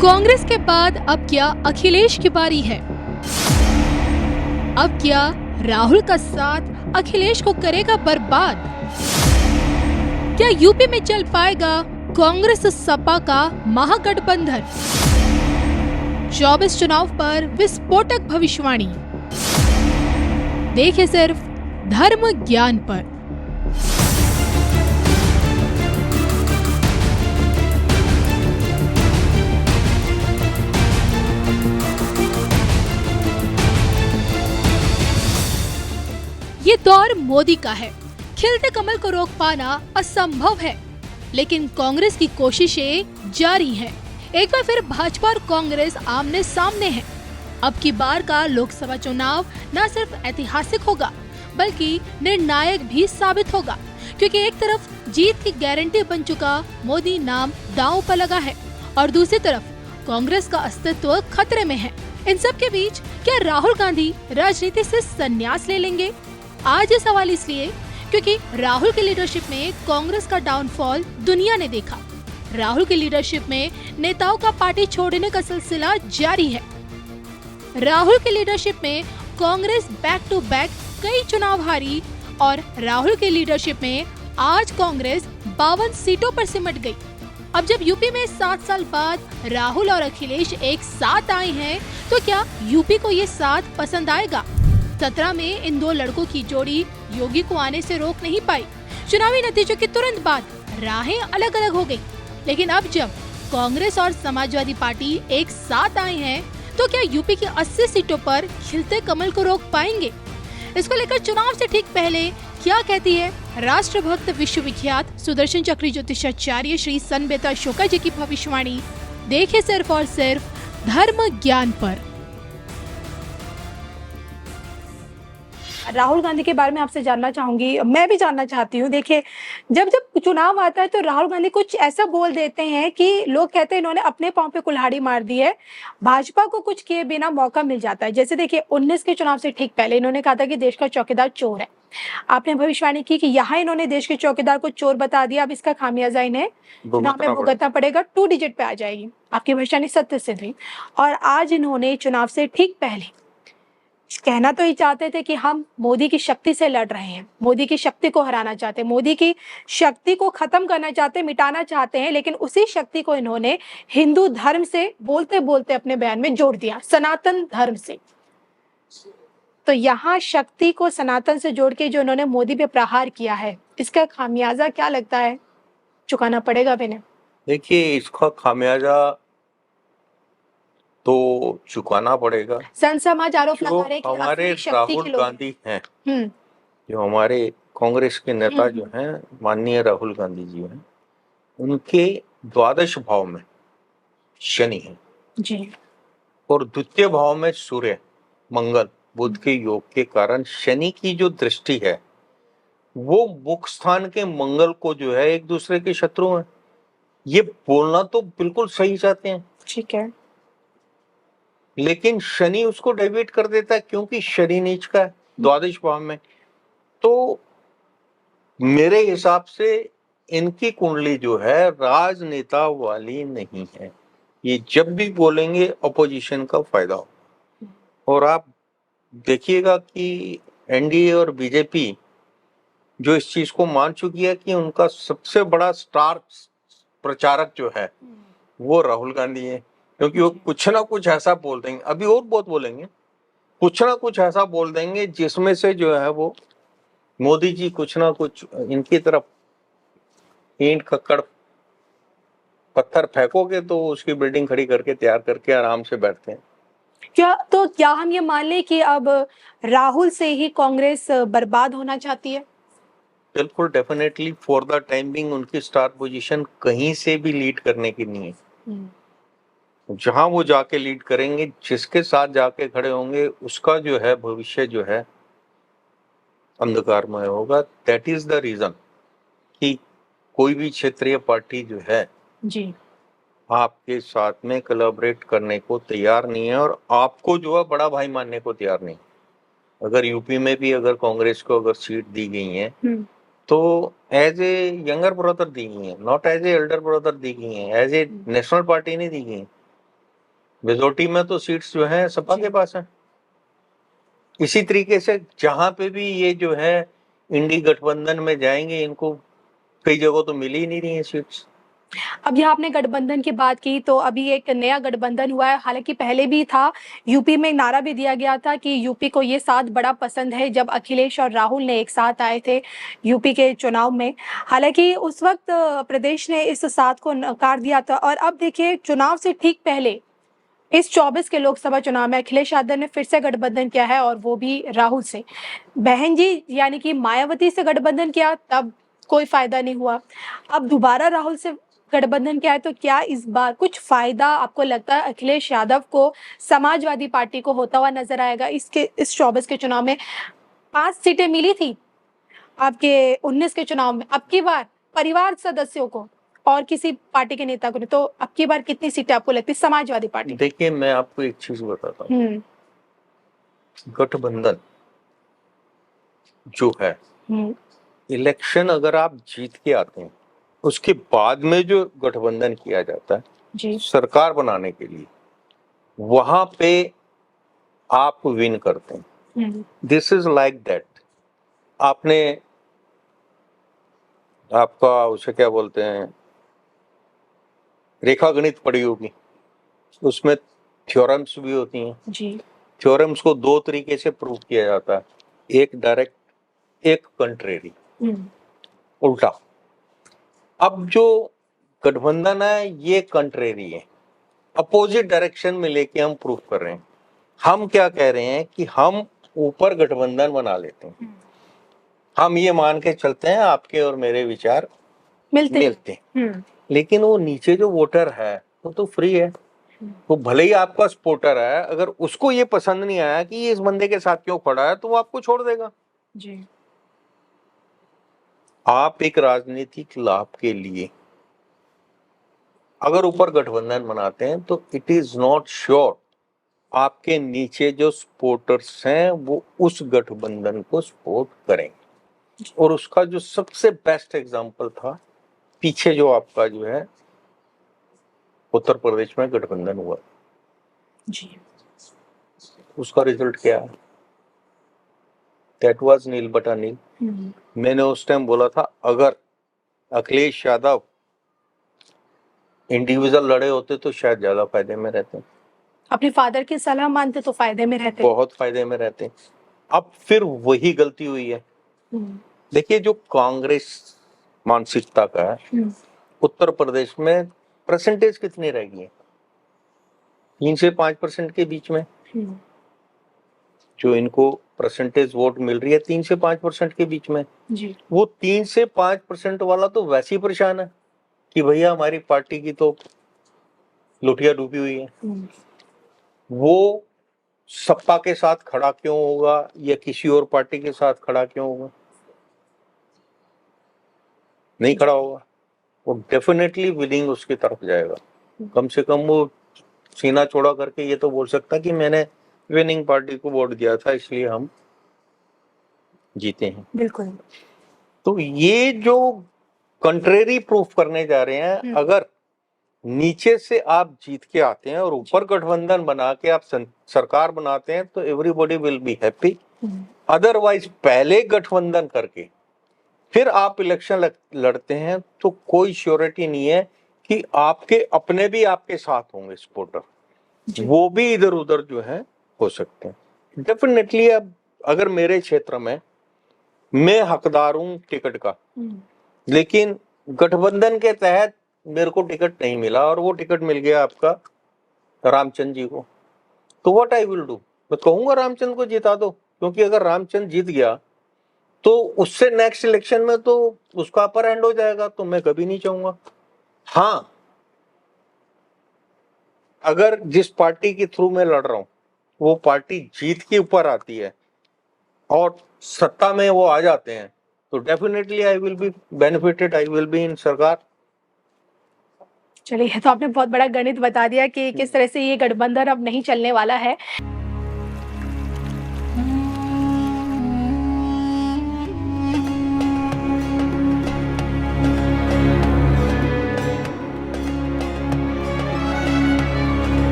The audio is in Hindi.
कांग्रेस के बाद अब क्या अखिलेश की बारी है? अब क्या राहुल का साथ अखिलेश को करेगा बर्बाद? क्या यूपी में चल पाएगा कांग्रेस सपा का महागठबंधन? 24 चुनाव पर विस्फोटक भविष्यवाणी। देखे सिर्फ धर्म ज्ञान पर। ये दौर मोदी का है। खिलते कमल को रोक पाना असंभव है, लेकिन कांग्रेस की कोशिशें जारी हैं। एक बार फिर भाजपा और कांग्रेस आमने सामने हैं। अब की बार का लोकसभा चुनाव न सिर्फ ऐतिहासिक होगा, बल्कि निर्णायक भी साबित होगा, क्योंकि एक तरफ जीत की गारंटी बन चुका मोदी नाम दांव पर लगा है और दूसरी तरफ कांग्रेस का अस्तित्व खतरे में है। इन सब के बीच क्या राहुल गांधी राजनीति से संन्यास ले लेंगे? आज ये सवाल इसलिए क्योंकि राहुल की लीडरशिप में कांग्रेस का डाउनफॉल दुनिया ने देखा। राहुल की लीडरशिप में नेताओं का पार्टी छोड़ने का सिलसिला जारी है। राहुल की लीडरशिप में कांग्रेस बैक टू बैक कई चुनाव हारी और राहुल की लीडरशिप में आज कांग्रेस 52 सीटों पर सिमट गई। अब जब यूपी में 7 साल बाद राहुल और अखिलेश एक साथ आए हैं, तो क्या यूपी को ये साथ पसंद आएगा? 17 में इन दो लड़कों की जोड़ी योगी को आने से रोक नहीं पाई। चुनावी नतीजों के तुरंत बाद राहें अलग अलग हो गई, लेकिन अब जब कांग्रेस और समाजवादी पार्टी एक साथ आए हैं, तो क्या यूपी की 80 सीटों पर खिलते कमल को रोक पाएंगे? इसको लेकर चुनाव से ठीक पहले क्या कहती है राष्ट्रभक्त विश्वविख्यात सुदर्शन चक्री ज्योतिषाचार्य श्री सनबेता शोका जी की भविष्यवाणी। देखे सिर्फ और सिर्फ धर्म ज्ञान पर। राहुल गांधी के बारे में आपसे जानना चाहूंगी। मैं भी जानना चाहती हूँ। देखिए, जब जब चुनाव आता है तो राहुल गांधी कुछ ऐसा बोल देते हैं कि लोग कहते हैं इन्होंने अपने पांव पे कुल्हाड़ी मार दी है, भाजपा को कुछ किए बिना मौका मिल जाता है। जैसे देखिए, 19 के चुनाव से ठीक पहले इन्होंने कहा था कि देश का चौकीदार चोर है। आपने भविष्यवाणी की कि यहाँ इन्होंने देश के चौकीदार को चोर बता दिया। अब इसका खामियाजा इन्हें चुनाव में भुगतना पड़ेगा। 2 डिजिट पे आ जाएगी। आपकी भविष्यवाणी सत्य सिद्ध हुई। और आज इन्होंने चुनाव से ठीक पहले कहना तो ही चाहते थे कि हम मोदी की शक्ति से लड़ रहे हैं, मोदी की शक्ति को हराना चाहते हैं, मोदी की शक्ति को खत्म करना चाहते हैं, मिटाना चाहते हैं। लेकिन उसी शक्ति को इन्होंने हिंदू धर्म से बोलते बोलते अपने बयान में जोड़ दिया, सनातन धर्म से। तो यहाँ शक्ति को सनातन से जोड़ के जो इन्होंने मोदी पे प्रहार किया है, इसका खामियाजा क्या लगता है चुकाना पड़ेगा अब इन्हें? देखिए, इसका खामियाजा तो चुकाना पड़ेगा। सन समाज आरोप लगा जो रहे हैं कि हमारे असली शक्ति के राहुल लोग गांधी हैं, हैं। जो हमारे कांग्रेस के नेता जो हैं, माननीय राहुल गांधी जी हैं, उनके द्वादश भाव में शनि है जी। और द्वितीय भाव में सूर्य, मंगल, बुध के योग के कारण शनि की जो दृष्टि है वो मुख स्थान के मंगल को जो है एक दूसरे के शत्रु हैं। ये बोलना तो बिल्कुल सही चाहते हैं, ठीक है, लेकिन शनि उसको डाइवर्ट कर देता है, क्योंकि शनि नीच का है द्वादश भाव में। तो मेरे हिसाब से इनकी कुंडली जो है राजनेता वाली नहीं है। ये जब भी बोलेंगे अपोजिशन का फायदा हो। और आप देखिएगा कि एनडीए और बीजेपी जो इस चीज को मान चुकी है कि उनका सबसे बड़ा स्टार प्रचारक जो है वो राहुल गांधी है, क्योंकि वो कुछ ना कुछ ऐसा बोल देंगे, अभी और बहुत बोलेंगे, कुछ ना कुछ ऐसा बोल देंगे जिसमें से जो है वो मोदी जी कुछ ना कुछ इनकी तरफ ईंट कक्कड़ पत्थर फेंकोगे तो उसकी बिल्डिंग खड़ी करके तैयार करके आराम से बैठते हैं। क्या हम ये मान लें कि अब राहुल से ही कांग्रेस बर्बाद होना चाहती है? बिल्कुल, definitely for the time being उनकी स्टार पोजीशन कहीं से भी लीड करने की नहीं है। जहां वो जाके लीड करेंगे, जिसके साथ जाके खड़े होंगे, उसका जो है भविष्य जो है अंधकारमय होगा। दैट इज द रीजन कि कोई भी क्षेत्रीय पार्टी जो है जी आपके साथ में कोलैबोरेट करने को तैयार नहीं है और आपको जो है बड़ा भाई मानने को तैयार नहीं। अगर यूपी में भी अगर कांग्रेस को अगर सीट दी गई है तो एज ए यंगर ब्रदर दी गई है, not as a elder brother दी गई है, एज ए नेशनल पार्टी नहीं दी गई है। मेजोरिटी में तो सीट्स जो है सपा के पास है। इसी तरीके से जहां पे भी ये जो है इंडी गठबंधन में जाएंगे, इनको कई जगह तो मिल ही नहीं रही है सीट्स। अब यहाँ आपने गठबंधन की बात की तो अभी एक नया गठबंधन हुआ है, हालांकि पहले भी था। यूपी में नारा भी दिया गया था कि यूपी को ये साथ बड़ा पसंद है, जब अखिलेश और राहुल ने एक साथ आए थे यूपी के चुनाव में। हालांकि उस वक्त प्रदेश ने इस साथ को नकार दिया था। और अब देखिए, चुनाव से ठीक पहले इस 24 के लोकसभा चुनाव में अखिलेश यादव ने फिर से गठबंधन किया है, और वो भी राहुल से। बहन जी यानी कि मायावती से गठबंधन किया, तब कोई फायदा नहीं हुआ। अब दोबारा राहुल से गठबंधन किया है, तो क्या इस बार कुछ फायदा आपको लगता है अखिलेश यादव को, समाजवादी पार्टी को होता हुआ नजर आएगा? इस 24 के चुनाव में 5 सीटें मिली थी आपके 19 के चुनाव में, अब की बार परिवार सदस्यों को और किसी पार्टी के नेता को नहीं, तो अब की बार कितनी सीटें आपको लगती है समाजवादी पार्टी? देखिए, मैं आपको एक चीज बताता हूँ। गठबंधन जो है, इलेक्शन अगर आप जीत के आते हैं, उसके बाद में जो गठबंधन किया जाता है जी, सरकार बनाने के लिए, वहां पे आप विन करते हैं। This is like that. आपने आपका उसे क्या बोलते हैं, रेखा गणित पढ़ी होगी, उसमें थ्योरम्स भी होती हैं जी। थ्योरम्स को 2 तरीके से प्रूव किया जाता है, एक डायरेक्ट, एक कंट्रेरी, उल्टा। अब जो गठबंधन है ये कंट्रेरी है, अपोजिट डायरेक्शन में लेके हम प्रूव कर रहे हैं। हम क्या कह रहे हैं कि हम ऊपर गठबंधन बना लेते हैं, हम ये मान के चलते हैं आपके और मेरे विचार मिलते हैं, लेकिन वो नीचे जो वोटर है वो तो फ्री है। वो भले ही आपका सपोर्टर है, अगर उसको ये पसंद नहीं आया कि ये इस बंदे के साथ क्यों खड़ा है, तो वो आपको छोड़ देगा जी। आप एक राजनीतिक लाभ के लिए अगर ऊपर गठबंधन बनाते हैं, तो इट इज नॉट श्योर आपके नीचे जो सपोर्टर्स हैं वो उस गठबंधन को सपोर्ट करेंगे। और उसका जो सबसे बेस्ट एग्जांपल था, पीछे जो आपका जो है उत्तर प्रदेश में गठबंधन हुआ जी, उसका रिजल्ट क्या है? दैट वाज नील बटा नील। मैंने उस टाइम बोला था, अगर अखिलेश यादव इंडिविजुअल लड़े होते तो शायद ज्यादा फायदे में रहते, अपने फादर की सलाह मानते तो फायदे में रहते, बहुत फायदे में रहते। अब फिर वही गलती हुई है। देखिए, जो कांग्रेस मानसिकता का है, उत्तर प्रदेश में परसेंटेज कितनी रह गई है? 3 से 5% के बीच में जो इनको परसेंटेज वोट मिल रही है, 3 से 5% के बीच में जी। वो 3 से 5% वाला तो वैसे ही परेशान है कि भैया हमारी पार्टी की तो लुटिया डूबी हुई है। वो सपा के साथ खड़ा क्यों होगा या किसी और पार्टी के साथ खड़ा क्यों होगा? नहीं खड़ा होगा। वो डेफिनेटली विनिंग उसकी तरफ जाएगा। कम से कम वो सीना चौड़ा करके ये तो बोल सकता कि मैंने विनिंग पार्टी को वोट दिया था, इसलिए हम जीते हैं। बिल्कुल। तो ये जो कंट्रेरी प्रूफ करने जा रहे हैं, अगर नीचे से आप जीत के आते हैं और ऊपर गठबंधन बना के आप सरकार बनाते हैं, तो everybody will be happy. Otherwise पहले गठबंधन करके फिर आप इलेक्शन लड़ते हैं, तो कोई श्योरिटी नहीं है कि आपके अपने भी आपके साथ होंगे सपोर्टर, वो भी इधर उधर जो है हो सकते हैं। डेफिनेटली अब अगर मेरे क्षेत्र में मैं हकदार हूं टिकट का, लेकिन गठबंधन के तहत मेरे को टिकट नहीं मिला और वो टिकट मिल गया आपका रामचंद्र जी को, तो व्हाट आई विल डू? मैं कहूंगा रामचंद्र को जिता दो, क्योंकि अगर रामचंद्र जीत गया तो उससे नेक्स्ट इलेक्शन में तो उसका अपर हैंड हो जाएगा, तो मैं कभी नहीं चाहूंगा। हाँ, अगर जिस पार्टी के थ्रू मैं लड़ रहा हूं वो पार्टी जीत के ऊपर आती है और सत्ता में वो आ जाते हैं, तो definitely I will be benefited, I will be in सरकार। चलिए, तो आपने बहुत बड़ा गणित बता दिया कि किस तरह से ये गठबंधन अब नहीं चलने वाला है।